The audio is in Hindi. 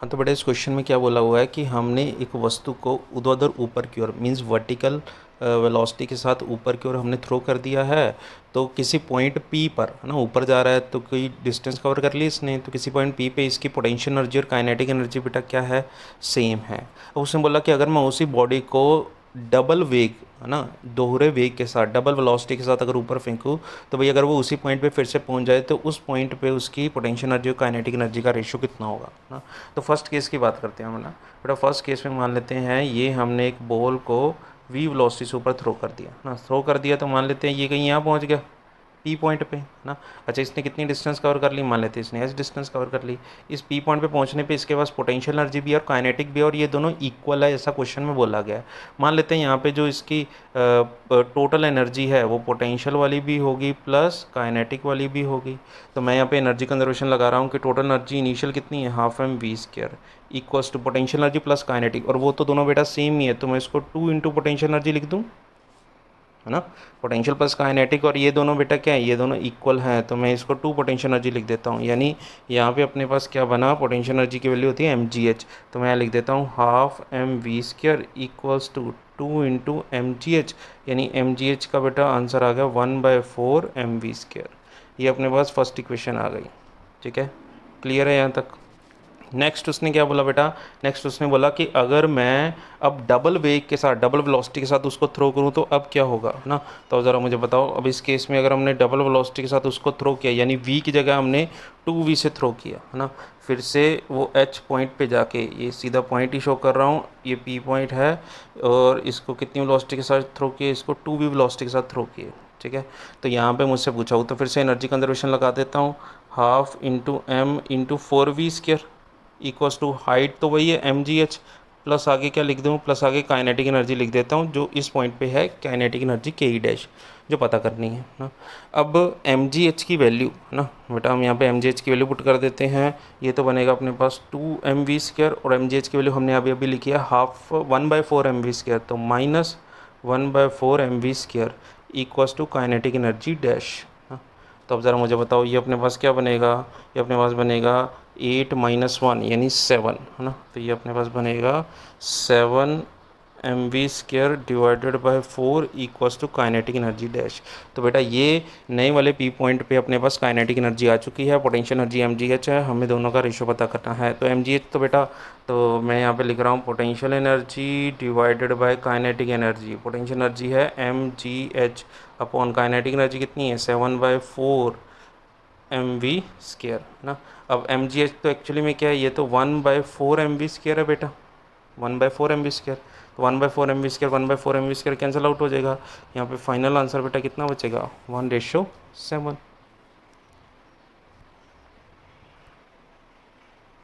हाँ, तो बेटा इस क्वेश्चन में क्या बोला हुआ है कि हमने एक वस्तु को ऊर्ध्वाधर ऊपर की ओर मींस वर्टिकल वेलोसिटी के साथ ऊपर की ओर हमने थ्रो कर दिया है। तो किसी पॉइंट पी पर है ना, ऊपर जा रहा है तो कोई डिस्टेंस कवर कर ली इसने, तो किसी पॉइंट पी पे इसकी पोटेंशियल एनर्जी और काइनेटिक एनर्जी बेटा क्या है, सेम है। अब उसने बोला कि अगर मैं उसी बॉडी को डबल वेग है ना, दोहरे वेग के साथ डबल वेलोसिटी के साथ अगर ऊपर फेंकूँ तो भाई अगर वो उसी पॉइंट पे फिर से पहुंच जाए तो उस पॉइंट पे उसकी पोटेंशियल एनर्जी और काइनेटिक एनर्जी का रेशियो कितना होगा ना। तो फर्स्ट केस की बात करते हैं हम ना बेटा। फर्स्ट केस में मान लेते हैं ये हमने एक बॉल को वी वेलोसिटी से ऊपर थ्रो कर दिया ना, थ्रो कर दिया तो मान लेते हैं ये कहीं यहाँ पहुँच गया पी पॉइंट पे ना। अच्छा, इसने कितनी डिस्टेंस कवर कर ली, मान लेते हैं इसने एस डिस्टेंस कवर कर ली। इस पी पॉइंट पे पहुंचने पे इसके पास पोटेंशियल एनर्जी भी है और काइनेटिक भी है और ये दोनों इक्वल है, ऐसा क्वेश्चन में बोला गया है। मान लेते हैं यहाँ पे जो इसकी टोटल एनर्जी है वो पोटेंशियल वाली भी होगी प्लस काइनेटिक वाली भी होगी। तो मैं यहाँ पे एनर्जी कंजर्वेशन लगा रहा हूँ कि टोटल एनर्जी इनिशियल कितनी है, half M V square equals to potential energy plus kinetic, और वो तो दोनों बेटा सेम ही है तो मैं इसको 2 इंटू पोटेंशियल एनर्जी लिख दूँ, है ना। पोटेंशियल प्लस काइनेटिक और ये दोनों बेटा क्या है, ये दोनों इक्वल हैं तो मैं इसको 2 पोटेंशियल एनर्जी लिख देता हूँ। यानी यहाँ पे अपने पास क्या बना, पोटेंशियल एनर्जी की वैल्यू होती है एम जी एच, तो मैं लिख देता हूँ half M V square equals to 2 into M G H, यानी एम जी एच का बेटा आंसर आ गया 1/4 एम वी स्क्वायर। ये अपने पास फर्स्ट इक्वेशन आ गई। ठीक है, क्लियर है यहाँ तक। नेक्स्ट उसने क्या बोला बेटा, नेक्स्ट उसने बोला कि अगर मैं अब डबल वेग के साथ डबल वेलोसिटी के साथ उसको थ्रो करूँ तो अब क्या होगा ना। तो ज़रा मुझे बताओ, अब इस केस में अगर हमने डबल वेलोसिटी के साथ उसको थ्रो किया यानी v की जगह हमने 2v से थ्रो किया है ना, फिर से वो h पॉइंट पे जाके, ये सीधा पॉइंट ही शो कर रहा हूँ, ये p पॉइंट है और इसको कितनी वेलोसिटी के साथ थ्रो किए, इसको 2v वेलोसिटी के साथ थ्रो किए। ठीक है, तो यहाँ पे मुझसे पूछा हो तो फिर से एनर्जी कंजर्वेशन लगा देता हूँ, half into M into 4v square equals to height तो वही है एम जी एच, प्लस आगे क्या लिख दूँ, प्लस आगे काइनेटिक एनर्जी लिख देता हूँ जो इस पॉइंट पे है काइनेटिक एनर्जी के ई डैश, जो पता करनी है ना। अब एम जी एच की वैल्यू ना बेटा, हम यहाँ पे एम जी एच की वैल्यू पुट कर देते हैं। ये तो बनेगा अपने पास 2 एम वी स्क्वायर और एम जी एच की वैल्यू हमने अभी अभी लिखी है हाफ 1/4 एम वी स्क्वायर, तो minus 1/4 M V square equals to kinetic energy dash. तो अब ज़रा मुझे बताओ ये अपने पास क्या बनेगा, ये अपने पास बनेगा 8 माइनस 1 यानी 7, है ना। तो ये अपने पास बनेगा 7 M V square divided by 4 equals to kinetic energy dash. तो बेटा ये नए वाले पी पॉइंट पे अपने पास काइनेटिक एनर्जी आ चुकी है, potential energy M G H है, हमें दोनों का रेशो पता करना है। तो एम जी एच तो बेटा, तो मैं यहाँ पे लिख रहा हूँ potential energy divided by kinetic energy. Potential energy है M G H upon kinetic energy कितनी है 7/4 एम वी स्क्र ना। अब एम जी एच तो एक्चुअली में क्या है, ये तो 1/4 एम वी स्क्र है बेटा, 1/4 एम वी स्क्र। तो 1/4 M V square 1/4 M V square cancel out हो जाएगा। यहाँ पे फाइनल आंसर बेटा कितना बचेगा 1:7।